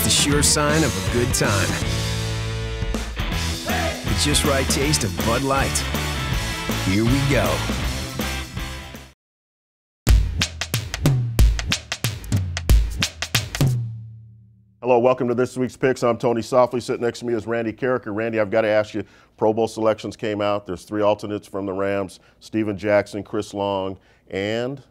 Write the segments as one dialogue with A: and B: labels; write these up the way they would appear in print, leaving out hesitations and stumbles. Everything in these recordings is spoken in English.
A: a sure sign of a good time. The just right taste of Bud Light. Here we go.
B: Hello, welcome to this week's Picks. I'm Tony Softli. Sitting next to me is Randy Karraker. Randy, I've got to ask you, Pro Bowl selections came out. There's 3 alternates from the Rams: Steven Jackson, Chris Long, and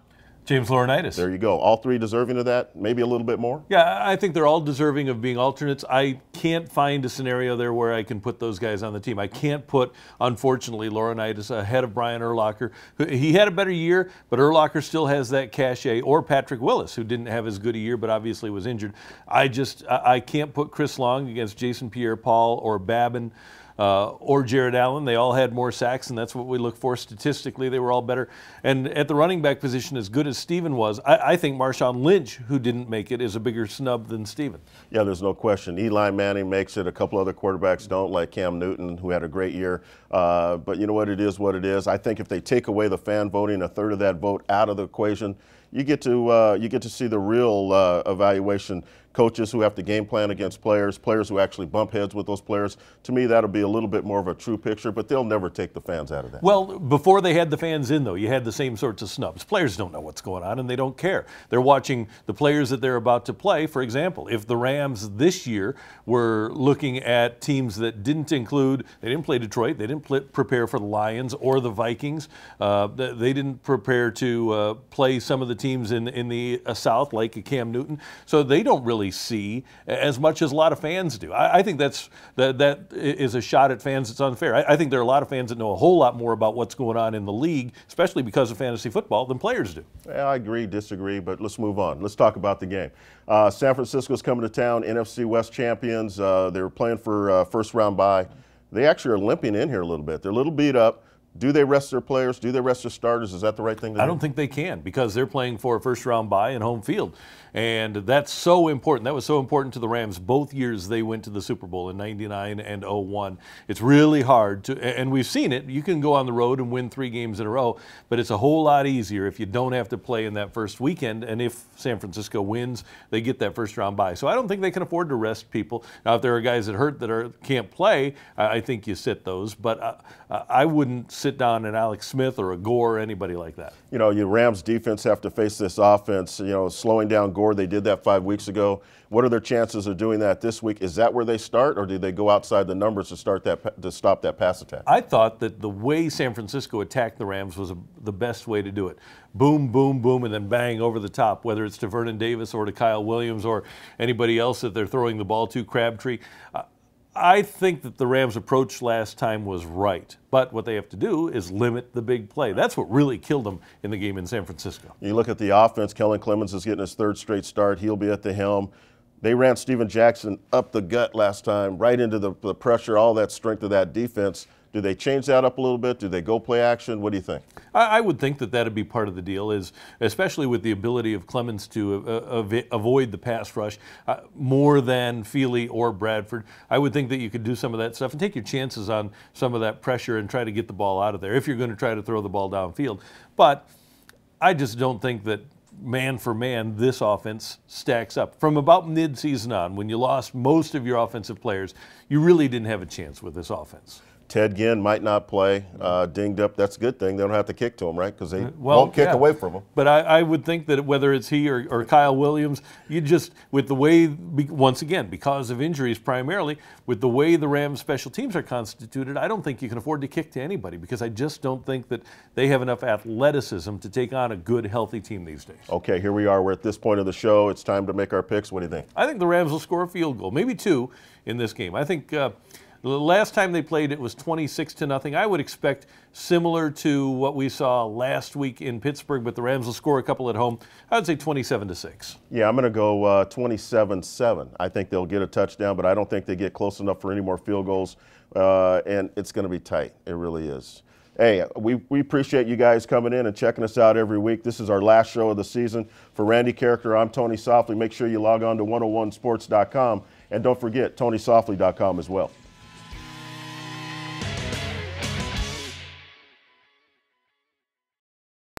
C: James Laurinaitis.
B: There you go. All 3 deserving of that, maybe a little bit more?
C: Yeah, I think they're all deserving of being alternates. I can't find a scenario there where I can put those guys on the team. I can't put, unfortunately, Laurinaitis ahead of Brian Urlacher. He had a better year, but Urlacher still has that cachet, or Patrick Willis, who didn't have as good a year but obviously was injured. I can't put Chris Long against Jason Pierre-Paul or Babin. Or Jared Allen. They all had more sacks, and that's what we look for. Statistically, they were all better. And at the running back position, as good as Steven was, I think Marshawn Lynch, who didn't make it, is a bigger snub than Steven.
B: Yeah, there's no question. Eli Manning makes it. A couple other quarterbacks don't, like Cam Newton, who had a great year. But you know what? It is what it is. I think if they take away the fan voting, a third of that vote out of the equation, you get to see the real evaluation. Coaches who have to game plan against players who actually bump heads with those players. To me, that'll be a little bit more of a true picture, but they'll never take the fans out of that.
C: Well, before they had the fans in, though, you had the same sorts of snubs. Players don't know what's going on, and they don't care. They're watching the players that they're about to play. For example, if the Rams this year were looking at teams that didn't include, they didn't play Detroit, they didn't prepare for the Lions or the Vikings, they didn't prepare to play some of the teams in the South, like Cam Newton, so they don't really see as much as a lot of fans do. I think that is a shot at fans that's unfair. I think there are a lot of fans that know a whole lot more about what's going on in the league, especially because of fantasy football, than players do.
B: Yeah, I agree, disagree, but let's move on. Let's talk about the game. San Francisco's coming to town, NFC West champions. They're playing for first round bye. They actually are limping in here a little bit. They're a little beat up. Do they rest their players? Do they rest their starters? Is that the right thing to do?
C: I don't think they can, because they're playing for a first-round bye in home field. And that's so important. That was so important to the Rams both years they went to the Super Bowl in '99 and '01. It's really hard to, and we've seen it. You can go on the road and win 3 games in a row, but it's a whole lot easier if you don't have to play in that first weekend. And if San Francisco wins, they get that first-round bye. So I don't think they can afford to rest people. Now, if there are guys that hurt that can't play, I think you sit those. But I wouldn't sit down an Alex Smith or a Gore or anybody like that.
B: You know, your Rams defense have to face this offense, you know, slowing down Gore. They did that 5 weeks ago. What are their chances of doing that this week? Is that where they start, or do they go outside the numbers to stop that pass attack?
C: I thought that the way San Francisco attacked the Rams was the best way to do it. Boom, boom, boom, and then bang over the top, whether it's to Vernon Davis or to Kyle Williams or anybody else that they're throwing the ball to, Crabtree. I think that the Rams' approach last time was right, but what they have to do is limit the big play. That's what really killed them in the game in San Francisco.
B: You look at the offense, Kellen Clemens is getting his 3rd straight start. He'll be at the helm. They ran Steven Jackson up the gut last time, right into the pressure, all that strength of that defense. Do they change that up a little bit? Do they go play action? What do you think?
C: I would think that would be part of the deal, is especially with the ability of Clemens to avoid the pass rush more than Feely or Bradford. I would think that you could do some of that stuff and take your chances on some of that pressure and try to get the ball out of there if you're going to try to throw the ball downfield. But I just don't think that man for man this offense stacks up. From about mid-season on, when you lost most of your offensive players, you really didn't have a chance with this offense.
B: Ted Ginn might not play, dinged up. That's a good thing. They don't have to kick to him, right? Because they won't kick away from him.
C: But I would think that whether it's he or Kyle Williams, you just, with the way, once again, because of injuries primarily, with the way the Rams special teams are constituted, I don't think you can afford to kick to anybody, because I just don't think that they have enough athleticism to take on a good, healthy team these days.
B: Okay, here we are. We're at this point of the show. It's time to make our picks. What do you think?
C: I think the Rams will score a field goal, maybe 2 in this game. I think the last time they played, it was 26-0. I would expect similar to what we saw last week in Pittsburgh, but the Rams will score a couple at home. I would say 27-6.
B: Yeah, I'm going to go 27-7. I think they'll get a touchdown, but I don't think they get close enough for any more field goals, and it's going to be tight. It really is. Hey, we appreciate you guys coming in and checking us out every week. This is our last show of the season. For Randy Karraker, I'm Tony Softli. Make sure you log on to 101sports.com, and don't forget, TonySoftli.com as well.